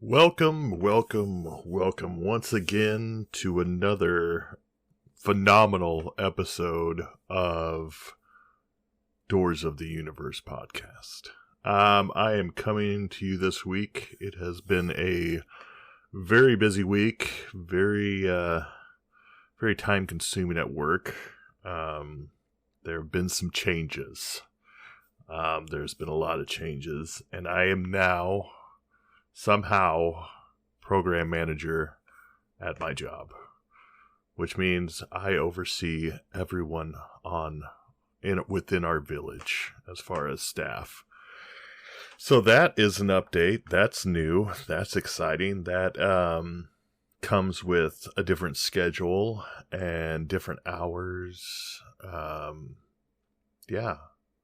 Welcome once again to another phenomenal episode of Doors of the Universe podcast. I am coming to you this week. It has been a very busy week, very time consuming at work. There have been some changes. There's been a lot of changes, and I am now somehow program manager at my job, which means I oversee everyone within our village as far as staff. So that is an update. That's new. That's exciting. That comes with a different schedule and different hours.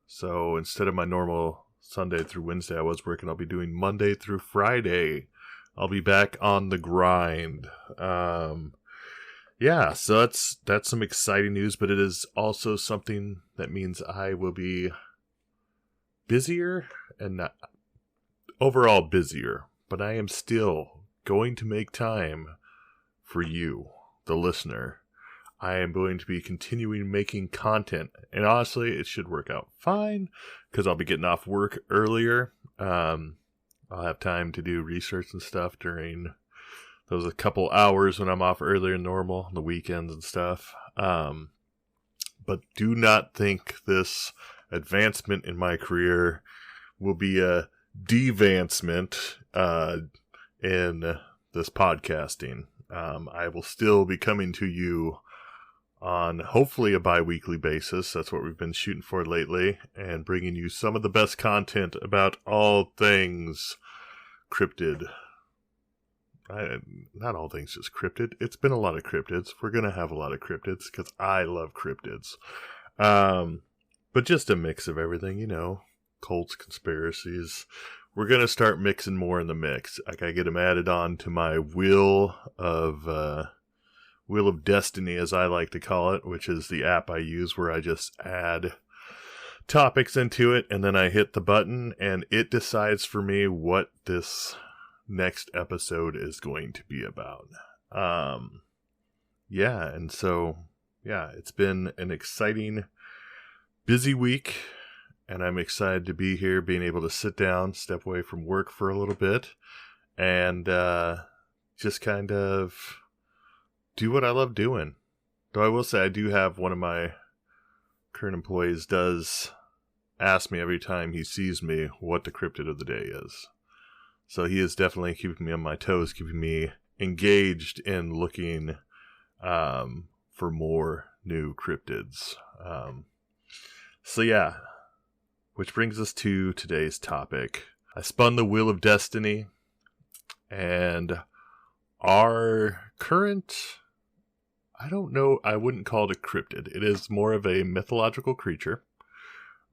So instead of my normal Sunday through Wednesday I was working, I'll be doing Monday through Friday. I'll be back on the grind. So that's some exciting news, but it is also something that means I will be busier and not overall busier, but I am still going to make time for you, the listener. I am going to be continuing making content, and honestly, it should work out fine, because I'll be getting off work earlier. I'll have time to do research and stuff during those a couple hours when I'm off earlier than normal, on the weekends and stuff. But do not think this advancement in my career will be a devancement in this podcasting. I will still be coming to you on hopefully a bi-weekly basis. That's what we've been shooting for lately, and bringing you some of the best content about all things cryptid. Not all things just cryptid. It's been a lot of cryptids. We're going to have a lot of cryptids because I love cryptids. But just a mix of everything, cults, conspiracies. We're going to start mixing more in the mix. I gotta get them added on to my Wheel of Destiny, as I like to call it, which is the app I use where I just add topics into it, and then I hit the button, and it decides for me what this next episode is going to be about. It's been an exciting, busy week, and I'm excited to be here, being able to sit down, step away from work for a little bit, and just kind of do what I love doing. Though I will say I do have one of my current employees does ask me every time he sees me what the cryptid of the day is. So he is definitely keeping me on my toes, keeping me engaged in looking for more new cryptids. Which brings us to today's topic. I spun the Wheel of Destiny, and our current, I don't know, I wouldn't call it a cryptid. It is more of a mythological creature,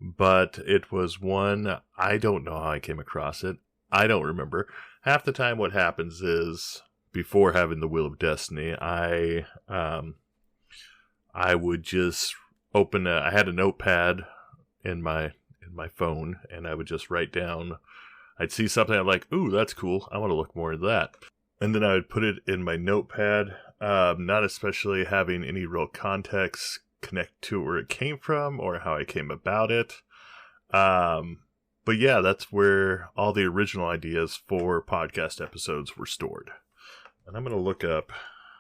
but it was one, I don't know how I came across it. I don't remember. Half the time what happens is, before having the Wheel of Destiny, I would just I had a notepad in my phone, and I would just write down, I'd see something I'm like, ooh, that's cool, I want to look more into that. And then I would put it in my notepad, not especially having any real context connect to where it came from or how I came about it. But yeah, that's where all the original ideas for podcast episodes were stored. And I'm going to look up,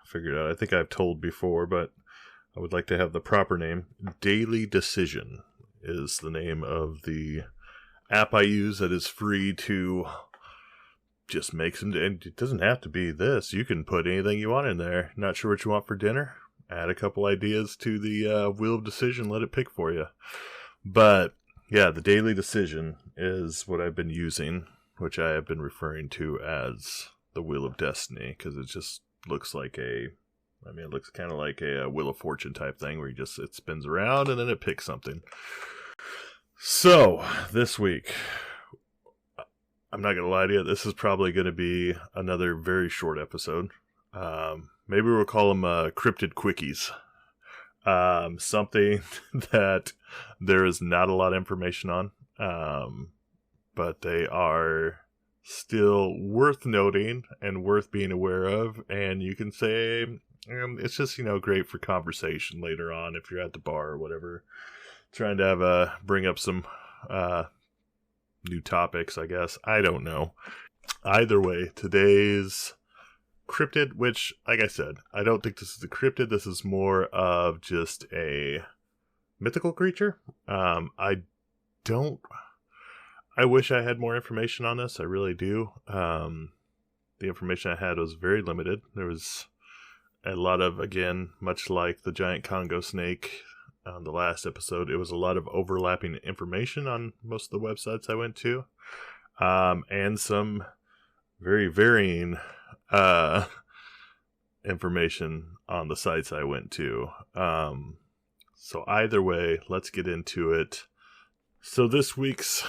figure it out. I think I've told before, but I would like to have the proper name. Daily Decision is the name of the app I use that is free to just make some, and it doesn't have to be this. You can put anything you want in there. Not sure what you want for dinner? Add a couple ideas to the Wheel of Decision, let it pick for you. But yeah, the Daily Decision is what I've been using, which I have been referring to as the Wheel of Destiny, because it just looks like it looks kind of like a Wheel of Fortune type thing, where it spins around and then it picks something. So, this week, I'm not going to lie to you, this is probably going to be another very short episode. Maybe we'll call them Cryptid Quickies. Something that there is not a lot of information on, but they are still worth noting and worth being aware of. And you can say it's just, great for conversation later on if you're at the bar or whatever, trying to bring up some new topics, I guess. I don't know. Either way, today's cryptid, which, like I said, I don't think this is a cryptid. This is more of just a mythical creature. I wish I had more information on this. I really do. The information I had was very limited. There was a lot of, again, much like the giant Congo snake on the last episode, it was a lot of overlapping information on most of the websites I went to. And some very varying information on the sites I went to. So either way, let's get into it. So this week's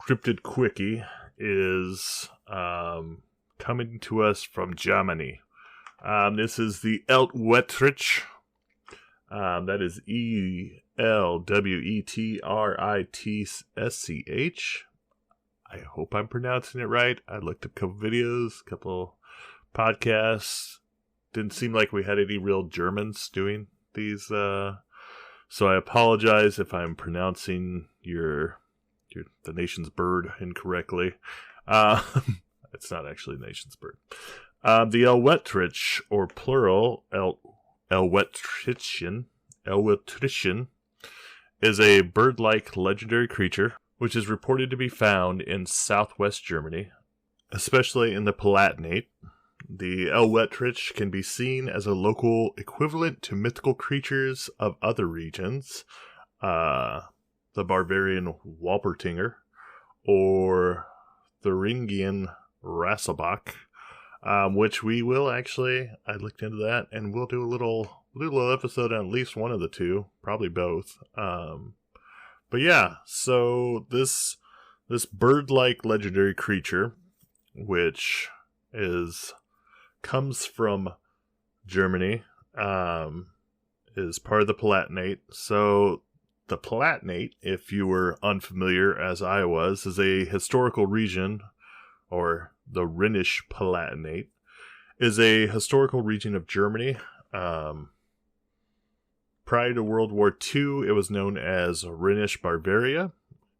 Cryptid Quickie is coming to us from Germany. This is the Elwetritsch. That is Elwetritsch. I hope I'm pronouncing it right. I looked at a couple videos, a couple podcasts. Didn't seem like we had any real Germans doing these. So I apologize if I'm pronouncing the nation's bird incorrectly. It's not actually the nation's bird. The Elwetritsch, or plural, Elwetritschen, is a bird-like legendary creature which is reported to be found in southwest Germany, especially in the Palatinate. The Elwetritsch can be seen as a local equivalent to mythical creatures of other regions, the Bavarian Walpertinger, or Thuringian Rasselbach, which we will actually, I looked into that, and we'll do a little episode on at least one of the two, probably both. But yeah, so this bird-like legendary creature, which comes from Germany, is part of the Palatinate. So the Palatinate, if you were unfamiliar as I was, is a historical region, or the Rhenish Palatinate, is a historical region of Germany. Prior to World War II, it was known as Rhenish Bavaria.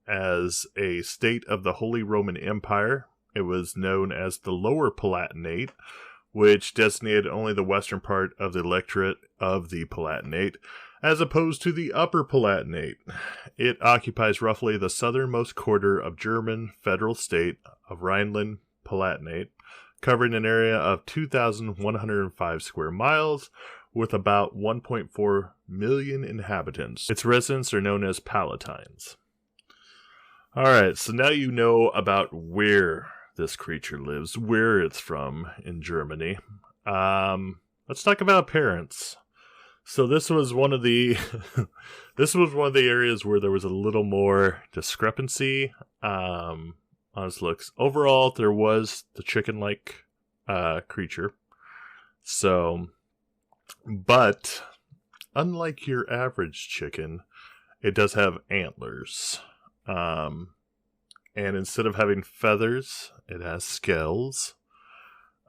As a state of the Holy Roman Empire, it was known as the Lower Palatinate, which designated only the western part of the electorate of the Palatinate, as opposed to the Upper Palatinate. It occupies roughly the southernmost quarter of German federal state of Rhineland-Palatinate, covering an area of 2,105 square miles, with about 1.4 million inhabitants. Its residents are known as Palatines. Alright, so now you know about where this creature lives, where it's from in Germany. Let's talk about appearance. So this was one of the areas where there was a little more discrepancy on its looks. Overall, there was the chicken-like creature. So, but unlike your average chicken, it does have antlers. And instead of having feathers, it has scales.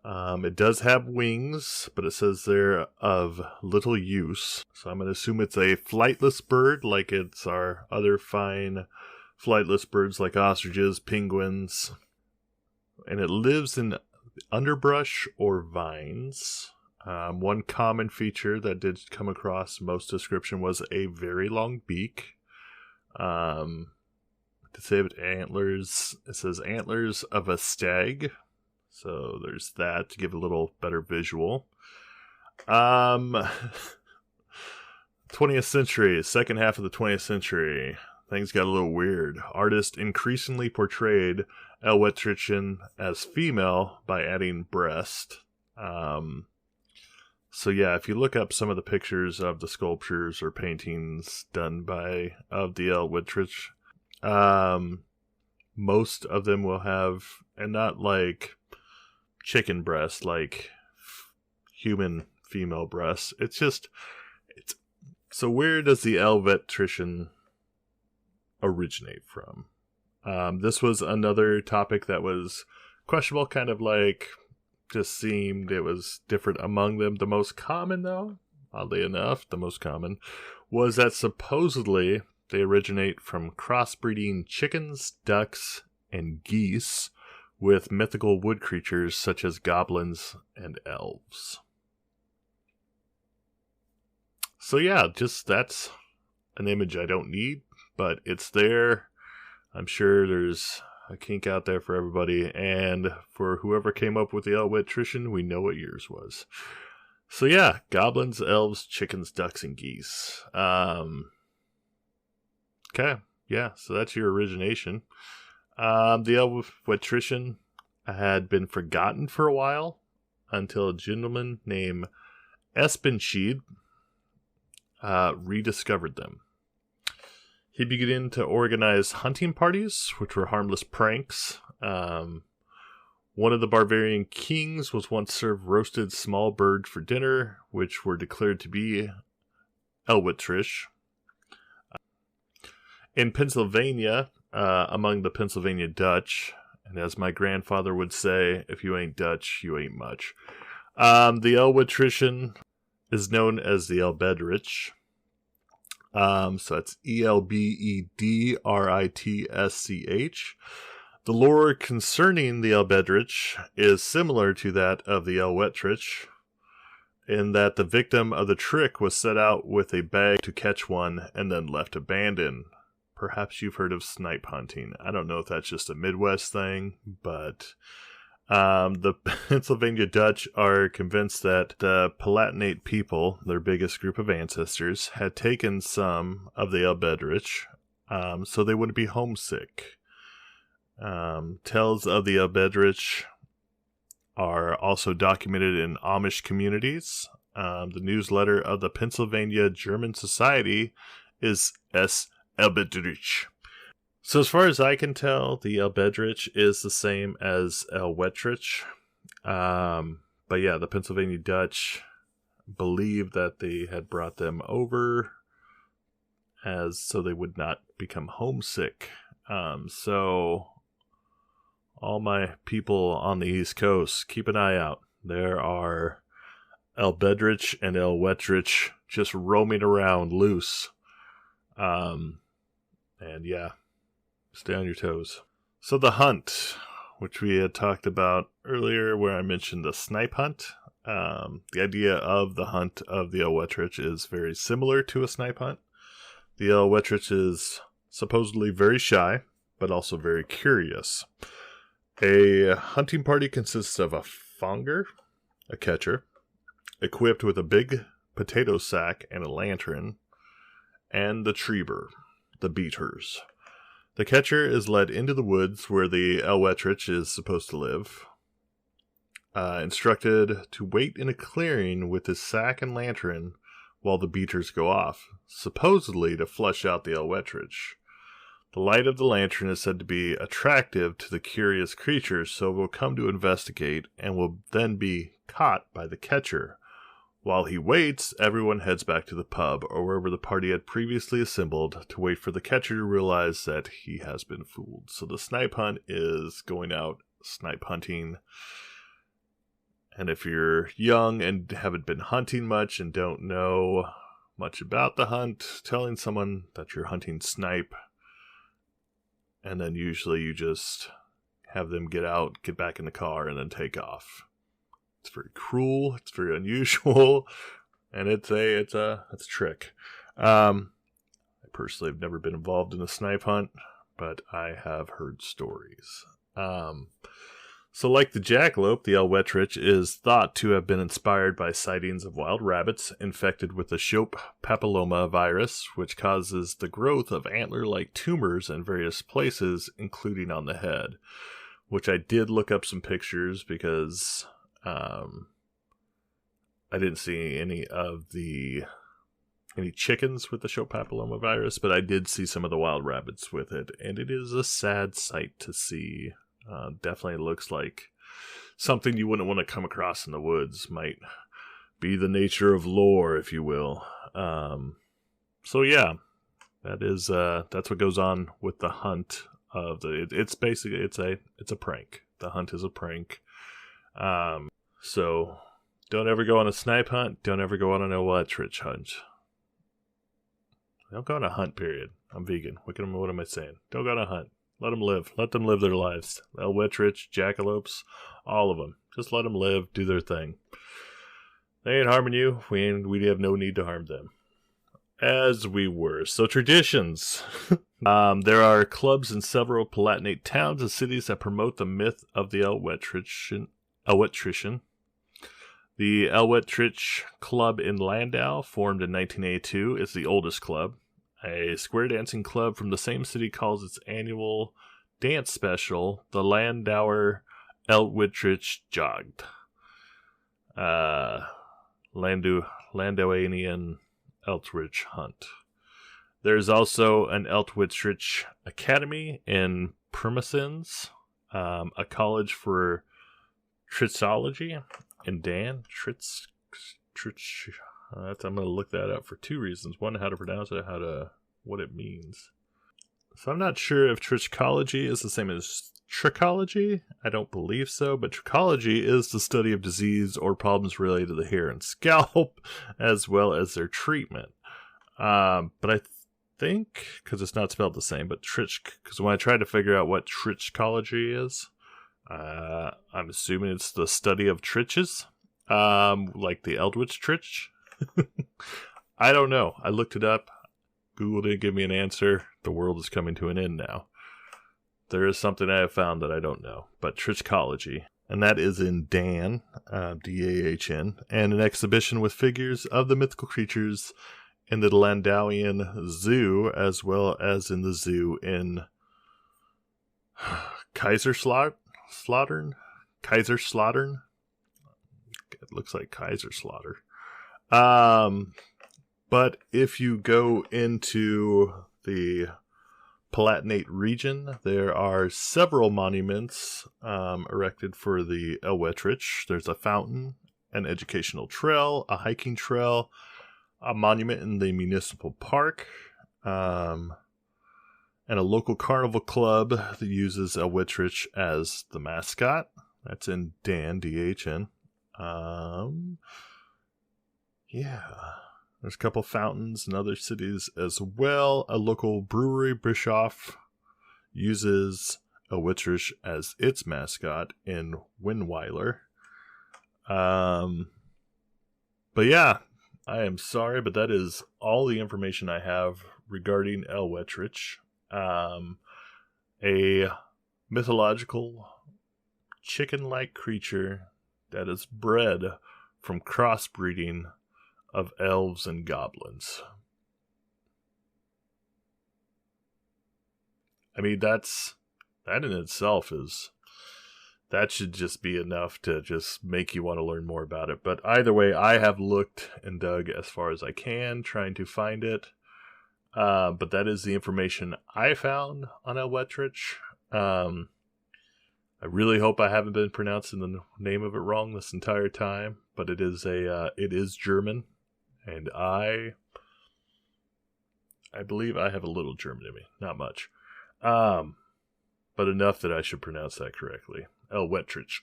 It does have wings, but it says they're of little use. So I'm going to assume it's a flightless bird, like it's our other fine flightless birds like ostriches, penguins. And it lives in underbrush or vines. One common feature that did come across most description was a very long beak. To say it antlers, it says antlers of a stag. So there's that to give a little better visual. 20th century, second half of the 20th century, things got a little weird. Artists increasingly portrayed Elwetritschen as female by adding breast. So yeah, if you look up some of the pictures of the sculptures or paintings done of the Elwetritsch, most of them will have, and not like chicken breast, like human female breasts. So where does the Elwetritschen originate from? This was another topic that was questionable, kind of like just seemed it was different among them. The most common, though, oddly enough, the most common was that supposedly they originate from crossbreeding chickens, ducks, and geese with mythical wood creatures such as goblins and elves. So yeah, just that's an image I don't need, but it's there. I'm sure there's a kink out there for everybody, and for whoever came up with the Elwetritsch, we know what yours was. So yeah, goblins, elves, chickens, ducks, and geese. Okay, yeah, so that's your origination. The Elwetritsch had been forgotten for a while until a gentleman named Espenscheid rediscovered them. He began to organize hunting parties, which were harmless pranks. One of the barbarian kings was once served roasted small birds for dinner, which were declared to be Elwetritsch. In Pennsylvania, among the Pennsylvania Dutch, and as my grandfather would say, if you ain't Dutch, you ain't much. The Elwetritsch is known as the Elwetritsch. So it's Elbedritsch. The lore concerning the Elwetritsch is similar to that of the Elwetritsch, in that the victim of the trick was set out with a bag to catch one and then left abandoned. Perhaps you've heard of snipe hunting. I don't know if that's just a Midwest thing, but the Pennsylvania Dutch are convinced that the Palatinate people, their biggest group of ancestors, had taken some of the Elwetritsch so they wouldn't be homesick. Tales of the Elwetritsch are also documented in Amish communities. The newsletter of the Pennsylvania German Society is S. Elwetritsch. So as far as I can tell, the Elwetritsch is the same as Elwetritsch. But yeah, the Pennsylvania Dutch believed that they had brought them over as so they would not become homesick. So all my people on the East Coast, keep an eye out. There are Elwetritsch and Elwetritsch just roaming around loose. And yeah, stay on your toes. So the hunt, which we had talked about earlier, where I mentioned the snipe hunt. The idea of the hunt of the Elwetritsch is very similar to a snipe hunt. The Elwetritsch is supposedly very shy, but also very curious. A hunting party consists of a fonger, a catcher, equipped with a big potato sack and a lantern, and the treber, the beaters. The catcher is led into the woods where the Elwetritsch is supposed to live, instructed to wait in a clearing with his sack and lantern while the beaters go off, supposedly to flush out the Elwetritsch. The light of the lantern is said to be attractive to the curious creatures, so will come to investigate and will then be caught by the catcher. While he waits, everyone heads back to the pub or wherever the party had previously assembled to wait for the catcher to realize that he has been fooled. So the snipe hunt is going out snipe hunting. And if you're young and haven't been hunting much and don't know much about the hunt, telling someone that you're hunting snipe, and then usually you just have them get out, get back in the car, and then take off. It's very cruel. It's very unusual, and it's a trick. I personally have never been involved in a snipe hunt, but I have heard stories. So like the jackalope, the Elwetritsch is thought to have been inspired by sightings of wild rabbits infected with the Shope papilloma virus, which causes the growth of antler-like tumors in various places, including on the head, which I did look up some pictures because I didn't see any chickens with the Shope papilloma virus, but I did see some of the wild rabbits with it, and it is a sad sight to see. Definitely looks like something you wouldn't want to come across in the woods. Might be the nature of lore, if you will. So yeah, that's what goes on with the hunt of it's basically it's a prank. The hunt is a prank. So don't ever go on a snipe hunt. Don't ever go on an Elwetritsch hunt. Don't go on a hunt, period. I'm vegan. What am I saying? Don't go on a hunt. Let them live. Let them live their lives. Elwetritsch, jackalopes, all of them. Just let them live, do their thing. They ain't harming you. We have no need to harm them. As we were. So traditions. There are clubs in several Palatinate towns and cities that promote the myth of the Elwetritsch. The Elwetritsch Club in Landau, formed in 1982, is the oldest club. A square dancing club from the same city calls its annual dance special the Landauer Elwetritsch Jagd. Landauerian Elwetritsch Hunt. There's also an Elwetritsch Academy in Pirmasens, a college for Tritzology in Dan. Tritz. I'm going to look that up for two reasons. One, how to pronounce it, what it means. So I'm not sure if trichology is the same as trichology. I don't believe so, but trichology is the study of disease or problems related to the hair and scalp, as well as their treatment. But I think, because it's not spelled the same, but because when I tried to figure out what trichology is, I'm assuming it's the study of triches, like the Elwetritsch. I don't know. I looked it up. Google didn't give me an answer. The world is coming to an end now. There is something I have found that I don't know, but trichology, and that is in Dan, D-A-H-N, and an exhibition with figures of the mythical creatures in the Landauian Zoo, as well as in the zoo in Kaiserslautern. It looks like Kaiserslautern. But if you go into the Palatinate region, there are several monuments erected for the Elwetritsch. There's a fountain, an educational trail, a hiking trail, a monument in the municipal park, and a local carnival club that uses Elwetritsch as the mascot. That's in Dan, D-H-N. Yeah. There's a couple fountains in other cities as well. A local brewery, Bischoff, uses Elwetritsch as its mascot in Winweiler. But yeah, I am sorry, but that is all the information I have regarding Elwetritsch. A mythological chicken-like creature that is bred from crossbreeding of elves and goblins. I mean, that in itself that should just be enough to just make you want to learn more about it. But either way, I have looked and dug as far as I can, trying to find it. But that is the information I found on Elwetritsch. I really hope I haven't been pronouncing the name of it wrong this entire time. But it is German. And I believe I have a little German in me. Not much. But enough that I should pronounce that correctly. Elwetritsch.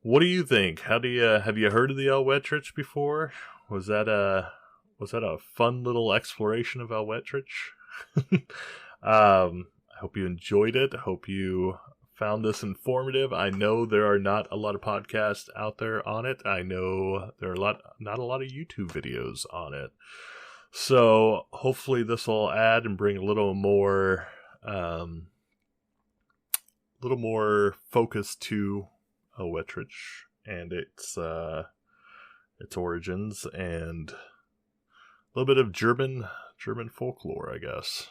What do you think? Have you heard of the Elwetritsch before? Was that a fun little exploration of Elwetritsch? I hope you enjoyed it. I hope you found this informative. I know there are not a lot of podcasts out there on it. I know there are not a lot of YouTube videos on it. So hopefully this will add and bring a little more focus to Elwetritsch and its origins and a little bit of German folklore, I guess.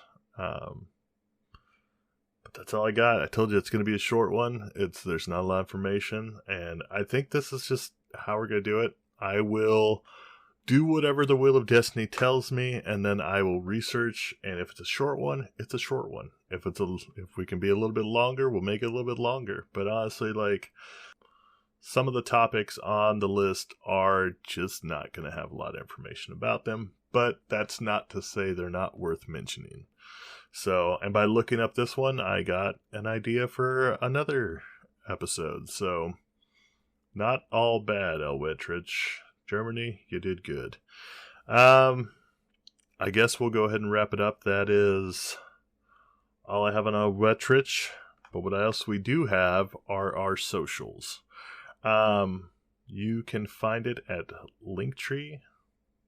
But that's all I got. I told you it's going to be a short one. There's not a lot of information, and I think this is just how we're going to do it. I will do whatever the Wheel of Destiny tells me, and then I will research, and if it's a short one, it's a short one. If we can be a little bit longer, we'll make it a little bit longer. But honestly, like, some of the topics on the list are just not going to have a lot of information about them, but that's not to say they're not worth mentioning. So, and by looking up this one, I got an idea for another episode. So, not all bad, Elwetritsch. Germany, you did good. I guess we'll go ahead and wrap it up. That is all I have on Elwetritsch. But what else we do have are our socials. You can find it at Linktree,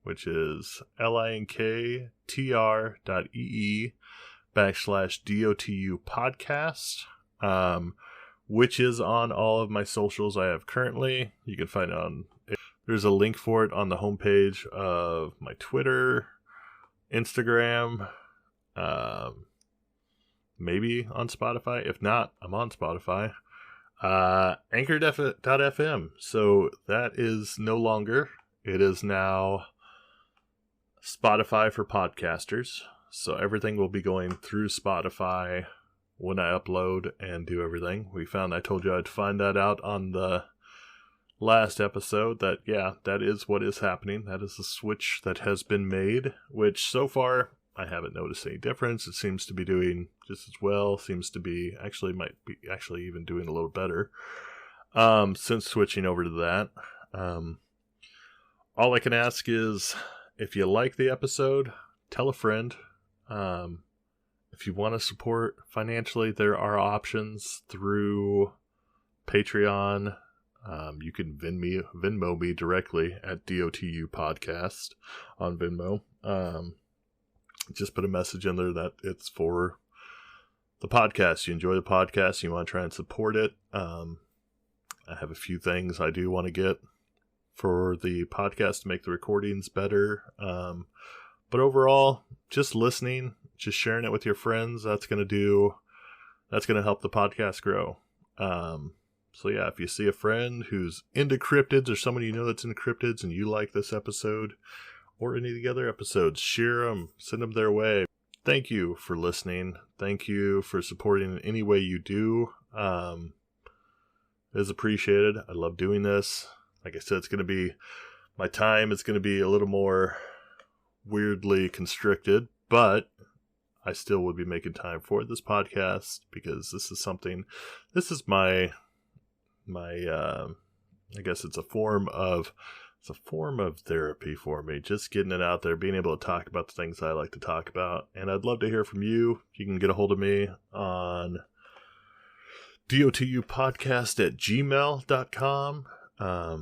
which is linktr.ee/DOTU podcast, which is on all of my socials I have currently. You can find it on, there's a link for it on the homepage of my Twitter, Instagram, maybe on Spotify. If not, I'm on Spotify. Anchor.fm. So that is no longer. It is now Spotify for podcasters. So everything will be going through Spotify when I upload and do everything. I told you I'd find that out on the last episode that, yeah, that is what is happening. That is the switch that has been made, which so far I haven't noticed any difference. It seems to be doing just as well. Seems to be might be even doing a little better since switching over to that. All I can ask is, if you like the episode, tell a friend. If you want to support financially, there are options through Patreon. You can Venmo me directly at DOTU Podcast on Venmo. Just put a message in there that it's for the podcast. You enjoy the podcast, you want to try and support it. I have a few things I do want to get for the podcast to make the recordings better. But overall, just listening, just sharing it with your friends, that's going to help the podcast grow. So yeah, if you see a friend who's into cryptids or someone you know that's into cryptids and you like this episode or any of the other episodes, share them, send them their way. Thank you for listening. Thank you for supporting in any way you do. It is appreciated. I love doing this. Like I said, it's going to be, my time is going to be a little more weirdly constricted, but I still would be making time for this podcast because this is my I guess it's a form of therapy for me, just getting it out there, being able to talk about the things I like to talk about. And I'd love to hear from you. You can get a hold of me on dotupodcast@gmail.com. I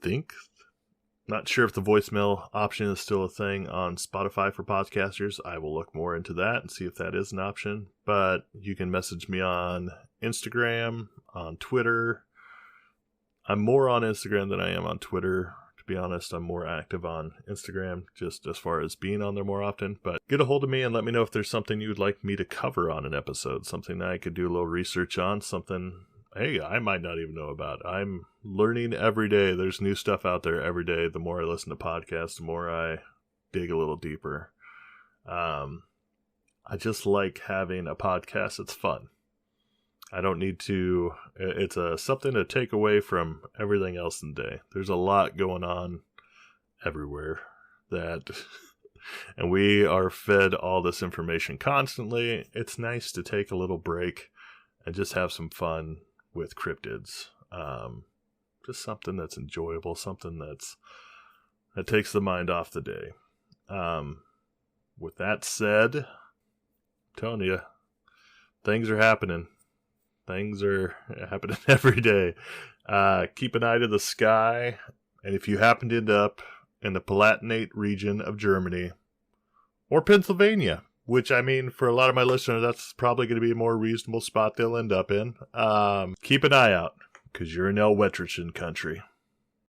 think, not sure if the voicemail option is still a thing on Spotify for podcasters. I will look more into that and see if that is an option. But you can message me on Instagram, on Twitter. I'm more on Instagram than I am on Twitter. To be honest, I'm more active on Instagram, just as far as being on there more often. But get a hold of me and let me know if there's something you would like me to cover on an episode, something that I could do a little research on, something, hey, I might not even know about. I'm learning every day. There's new stuff out there every day. The more I listen to podcasts, the more I dig a little deeper. I just like having a podcast that's fun. I don't need to, it's something to take away from everything else in the day. There's a lot going on everywhere and we are fed all this information constantly. It's nice to take a little break and just have some fun with cryptids. Just something that's enjoyable, something that takes the mind off the day. With that said, I'm telling you, things are happening. Things are happening every day. Keep an eye to the sky. And if you happen to end up in the Palatinate region of Germany or Pennsylvania, which, I mean, for a lot of my listeners, that's probably going to be a more reasonable spot they'll end up in. Keep an eye out, because you're in Elwetritsch country.